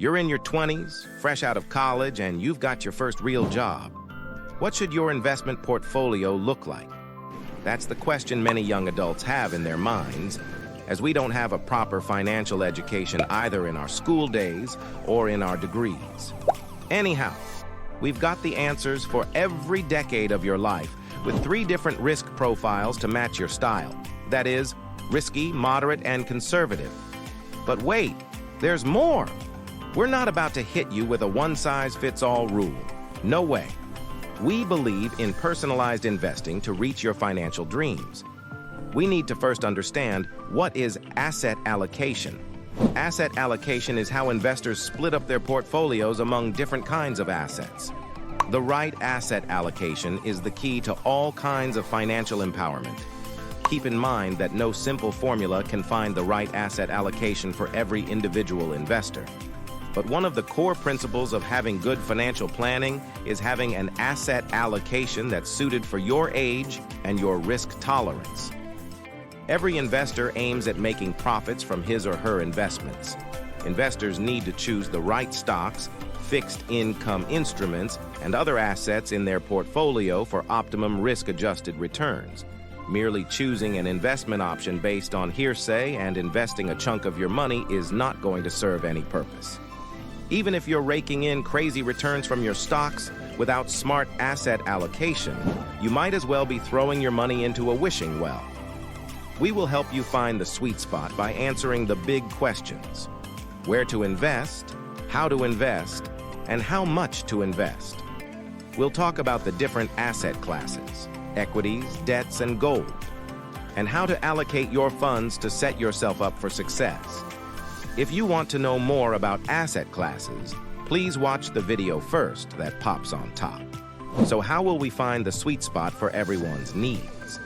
You're in your 20s, fresh out of college, and you've got your first real job. What should your investment portfolio look like? That's the question many young adults have in their minds, as we don't have a proper financial education either in our school days or in our degrees. Anyhow, we've got the answers for every decade of your life with 3 different risk profiles to match your style. That is, risky, moderate, and conservative. But wait, there's more. We're not about to hit you with a one-size-fits-all rule. No way. We believe in personalized investing to reach your financial dreams. We need to first understand what is asset allocation. Asset allocation is how investors split up their portfolios among different kinds of assets. The right asset allocation is the key to all kinds of financial empowerment. Keep in mind that no simple formula can find the right asset allocation for every individual investor. But one of the core principles of having good financial planning is having an asset allocation that's suited for your age and your risk tolerance. Every investor aims at making profits from his or her investments. Investors need to choose the right stocks, fixed income instruments, and other assets in their portfolio for optimum risk-adjusted returns. Merely choosing an investment option based on hearsay and investing a chunk of your money is not going to serve any purpose. Even if you're raking in crazy returns from your stocks without smart asset allocation, you might as well be throwing your money into a wishing well. We will help you find the sweet spot by answering the big questions: where to invest, how to invest, and how much to invest. We'll talk about the different asset classes, equities, debts, and gold, and how to allocate your funds to set yourself up for success. If you want to know more about asset classes, please watch the video first that pops on top. So how will we find the sweet spot for everyone's needs?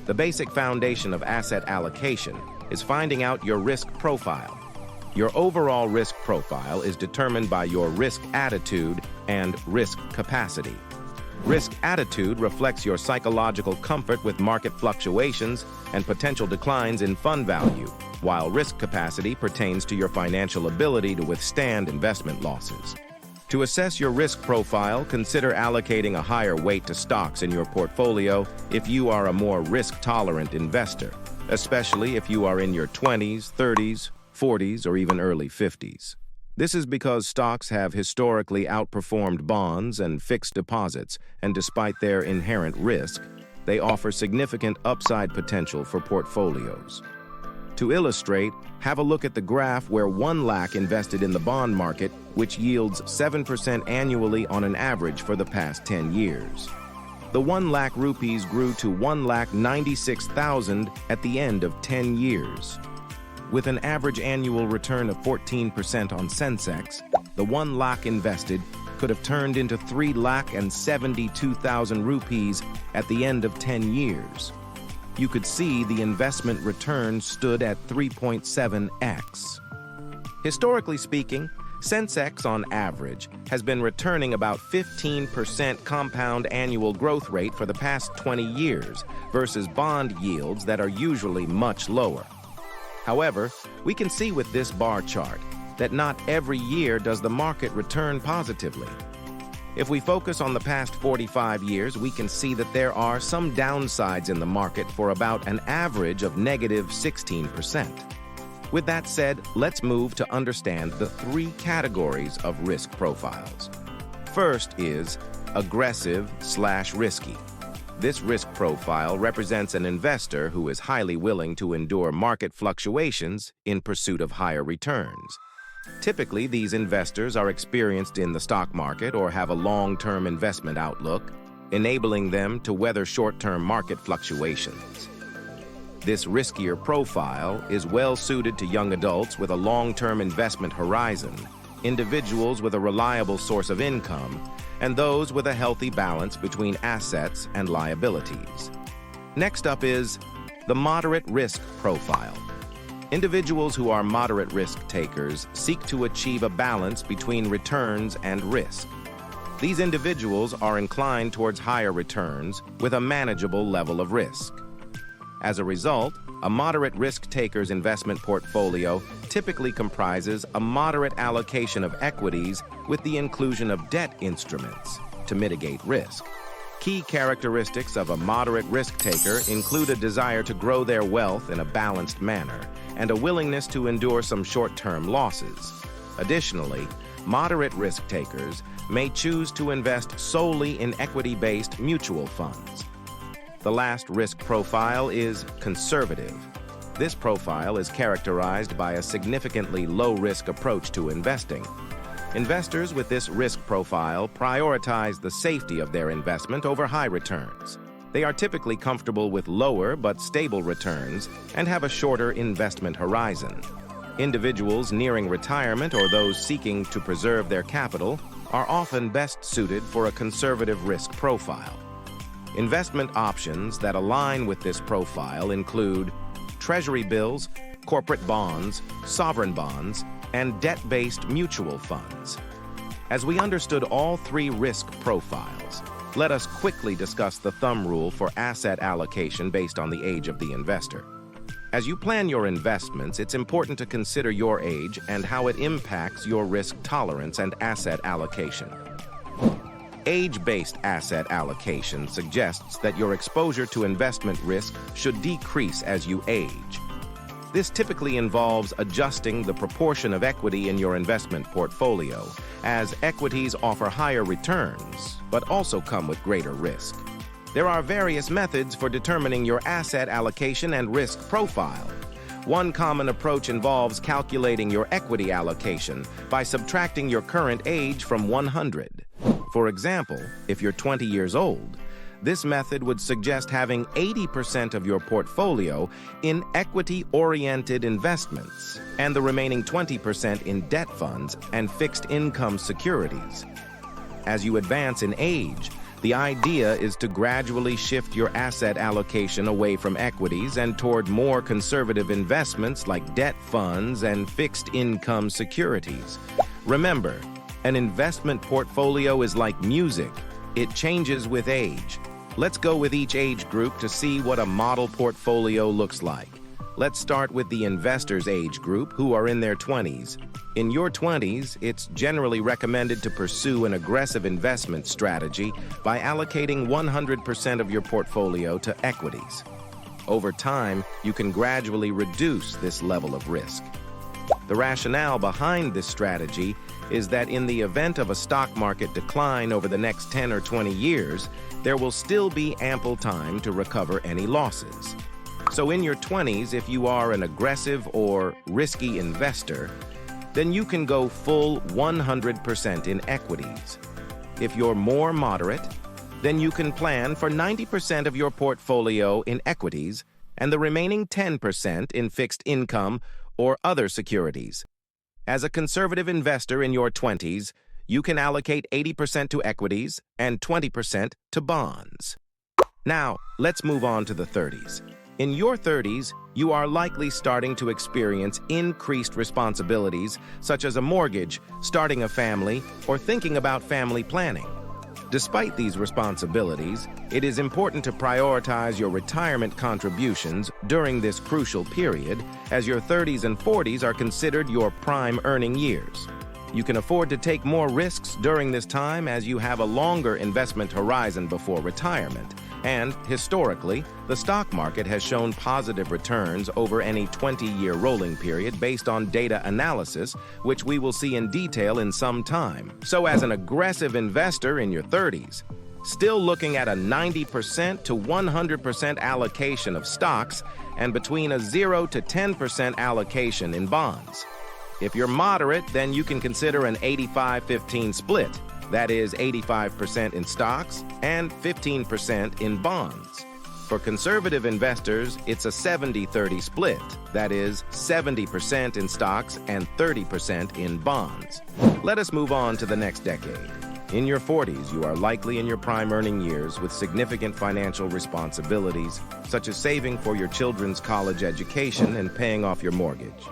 The basic foundation of asset allocation is finding out your risk profile. Your overall risk profile is determined by your risk attitude and risk capacity. Risk attitude reflects your psychological comfort with market fluctuations and potential declines in fund value, while risk capacity pertains to your financial ability to withstand investment losses. To assess your risk profile, consider allocating a higher weight to stocks in your portfolio if you are a more risk-tolerant investor, especially if you are in your 20s, 30s, 40s, or even early 50s. This is because stocks have historically outperformed bonds and fixed deposits, and despite their inherent risk, they offer significant upside potential for portfolios. To illustrate, have a look at the graph where 1 lakh invested in the bond market, which yields 7% annually on an average for the past 10 years. The 1 lakh rupees grew to 1,96,000 at the end of 10 years. With an average annual return of 14% on Sensex, the 1 lakh invested could have turned into 3,72,000 rupees at the end of 10 years. You could see the investment return stood at 3.7x. Historically speaking, Sensex on average has been returning about 15% compound annual growth rate for the past 20 years versus bond yields that are usually much lower. However, we can see with this bar chart that not every year does the market return positively. If we focus on the past 45 years, we can see that there are some downsides in the market for about an average of negative 16%. With that said, let's move to understand the 3 categories of risk profiles. First is aggressive/risky. This risk profile represents an investor who is highly willing to endure market fluctuations in pursuit of higher returns. Typically, these investors are experienced in the stock market or have a long-term investment outlook, enabling them to weather short-term market fluctuations. This riskier profile is well-suited to young adults with a long-term investment horizon, individuals with a reliable source of income, and those with a healthy balance between assets and liabilities. Next up is the moderate risk profile. Individuals who are moderate risk takers seek to achieve a balance between returns and risk. These individuals are inclined towards higher returns with a manageable level of risk. As a result, a moderate risk taker's investment portfolio typically comprises a moderate allocation of equities with the inclusion of debt instruments to mitigate risk. Key characteristics of a moderate risk-taker include a desire to grow their wealth in a balanced manner and a willingness to endure some short-term losses. Additionally, moderate risk-takers may choose to invest solely in equity-based mutual funds. The last risk profile is conservative. This profile is characterized by a significantly low-risk approach to investing. Investors with this risk profile prioritize the safety of their investment over high returns. They are typically comfortable with lower but stable returns and have a shorter investment horizon. Individuals nearing retirement or those seeking to preserve their capital are often best suited for a conservative risk profile. Investment options that align with this profile include treasury bills, corporate bonds, sovereign bonds, and debt-based mutual funds. As we understood all three risk profiles, let us quickly discuss the thumb rule for asset allocation based on the age of the investor. As you plan your investments, it's important to consider your age and how it impacts your risk tolerance and asset allocation. Age-based asset allocation suggests that your exposure to investment risk should decrease as you age. This typically involves adjusting the proportion of equity in your investment portfolio, as equities offer higher returns, but also come with greater risk. There are various methods for determining your asset allocation and risk profile. One common approach involves calculating your equity allocation by subtracting your current age from 100. For example, if you're 20 years old, this method would suggest having 80% of your portfolio in equity-oriented investments and the remaining 20% in debt funds and fixed income securities. As you advance in age, the idea is to gradually shift your asset allocation away from equities and toward more conservative investments like debt funds and fixed income securities. Remember, an investment portfolio is like music. It changes with age. Let's go with each age group to see what a model portfolio looks like. Let's start with the investor's age group, who are in their 20s. In your 20s, it's generally recommended to pursue an aggressive investment strategy by allocating 100% of your portfolio to equities. Over time, you can gradually reduce this level of risk. The rationale behind this strategy is that in the event of a stock market decline over the next 10 or 20 years, there will still be ample time to recover any losses. So in your 20s, if you are an aggressive or risky investor, then you can go full 100% in equities. If you're more moderate, then you can plan for 90% of your portfolio in equities and the remaining 10% in fixed income or other securities. As a conservative investor in your 20s, you can allocate 80% to equities and 20% to bonds. Now, let's move on to the 30s. In your 30s, you are likely starting to experience increased responsibilities, such as a mortgage, starting a family, or thinking about family planning. Despite these responsibilities, it is important to prioritize your retirement contributions during this crucial period, as your 30s and 40s are considered your prime earning years. You can afford to take more risks during this time as you have a longer investment horizon before retirement. And, historically, the stock market has shown positive returns over any 20-year rolling period based on data analysis, which we will see in detail in some time. So as an aggressive investor in your 30s, still looking at a 90% to 100% allocation of stocks and between a 0 to 10% allocation in bonds. If you're moderate, then you can consider an 85-15 split. That is 85% in stocks and 15% in bonds. For conservative investors, it's a 70-30 split. That is 70% in stocks and 30% in bonds. Let us move on to the next decade. In your 40s, you are likely in your prime earning years with significant financial responsibilities, such as saving for your children's college education and paying off your mortgage.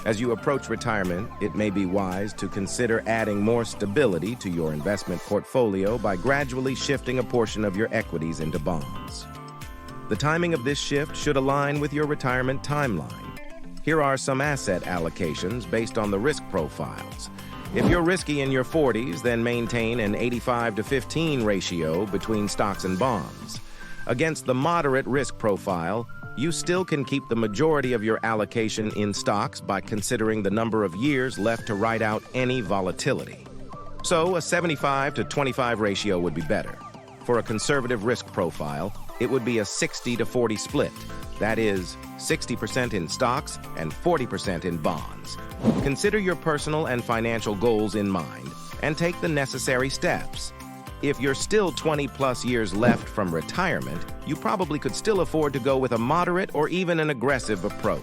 As you approach retirement, it may be wise to consider adding more stability to your investment portfolio by gradually shifting a portion of your equities into bonds. The timing of this shift should align with your retirement timeline. Here are some asset allocations based on the risk profiles. If you're risky in your 40s, then maintain an 85-15 ratio between stocks and bonds. Against the moderate risk profile, you still can keep the majority of your allocation in stocks by considering the number of years left to ride out any volatility. So a 75-25 ratio would be better. For a conservative risk profile, it would be a 60-40 split. That is, 60% in stocks and 40% in bonds. Consider your personal and financial goals in mind and take the necessary steps. If you're still 20-plus years left from retirement, you probably could still afford to go with a moderate or even an aggressive approach.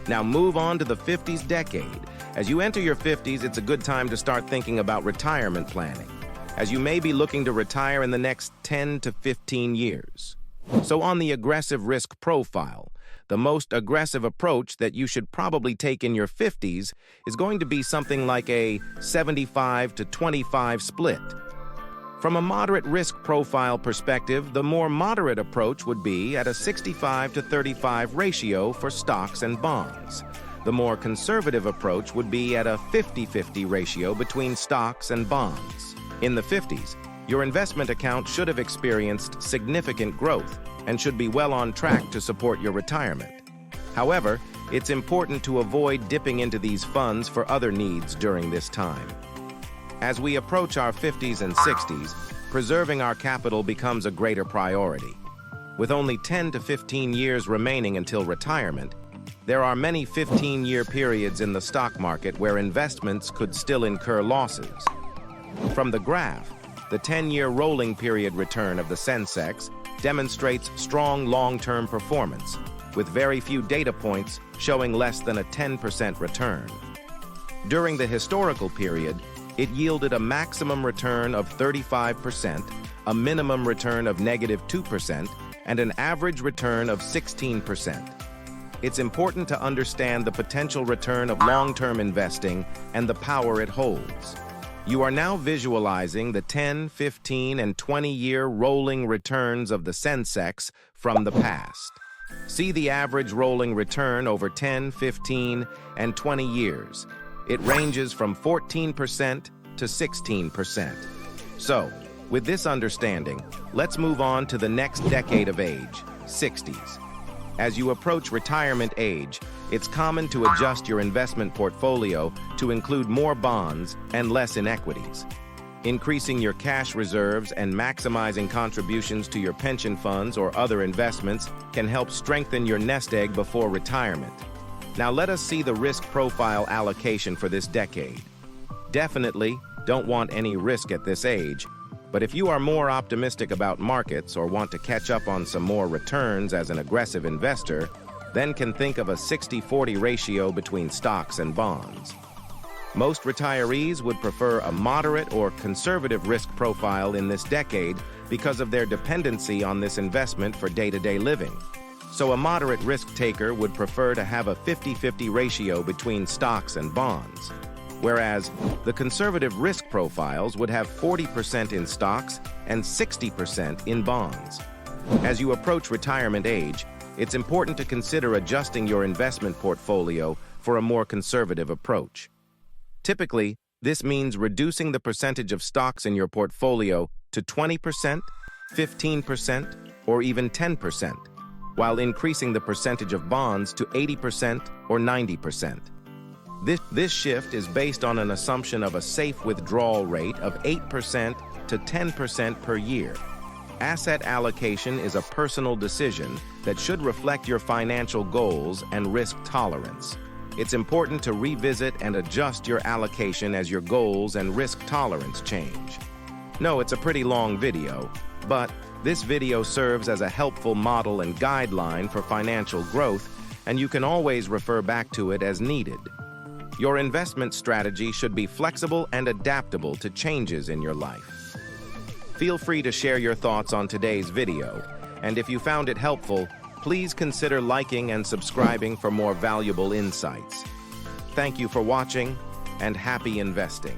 Now move on to the 50s decade. As you enter your 50s, it's a good time to start thinking about retirement planning, as you may be looking to retire in the next 10 to 15 years. So on the aggressive risk profile, the most aggressive approach that you should probably take in your 50s is going to be something like a 75-25 split. From a moderate risk profile perspective, the more moderate approach would be at a 65-35 ratio for stocks and bonds. The more conservative approach would be at a 50-50 ratio between stocks and bonds. In the 50s, your investment account should have experienced significant growth and should be well on track to support your retirement. However, it's important to avoid dipping into these funds for other needs during this time. As we approach our 50s and 60s, preserving our capital becomes a greater priority. With only 10 to 15 years remaining until retirement, there are many 15-year periods in the stock market where investments could still incur losses. From the graph, the 10-year rolling period return of the Sensex demonstrates strong long-term performance, with very few data points showing less than a 10% return. During the historical period, it yielded a maximum return of 35%, a minimum return of -2%, and an average return of 16%. It's important to understand the potential return of long-term investing and the power it holds. You are now visualizing the 10, 15, and 20-year rolling returns of the Sensex from the past. See the average rolling return over 10, 15, and 20 years. It ranges from 14% to 16%. So, with this understanding, let's move on to the next decade of age, 60s. As you approach retirement age, it's common to adjust your investment portfolio to include more bonds and less in equities. Increasing your cash reserves and maximizing contributions to your pension funds or other investments can help strengthen your nest egg before retirement. Now let us see the risk profile allocation for this decade. Definitely don't want any risk at this age, but if you are more optimistic about markets or want to catch up on some more returns as an aggressive investor, then can think of a 60-40 ratio between stocks and bonds. Most retirees would prefer a moderate or conservative risk profile in this decade because of their dependency on this investment for day-to-day living. So a moderate risk taker would prefer to have a 50-50 ratio between stocks and bonds, whereas the conservative risk profiles would have 40% in stocks and 60% in bonds. As you approach retirement age, it's important to consider adjusting your investment portfolio for a more conservative approach. Typically, this means reducing the percentage of stocks in your portfolio to 20%, 15%, or even 10%, while increasing the percentage of bonds to 80% or 90%. This shift is based on an assumption of a safe withdrawal rate of 8% to 10% per year. Asset allocation is a personal decision that should reflect your financial goals and risk tolerance. It's important to revisit and adjust your allocation as your goals and risk tolerance change. No, it's a pretty long video, but this video serves as a helpful model and guideline for financial growth, and you can always refer back to it as needed. Your investment strategy should be flexible and adaptable to changes in your life. Feel free to share your thoughts on today's video, and if you found it helpful, please consider liking and subscribing for more valuable insights. Thank you for watching, and happy investing.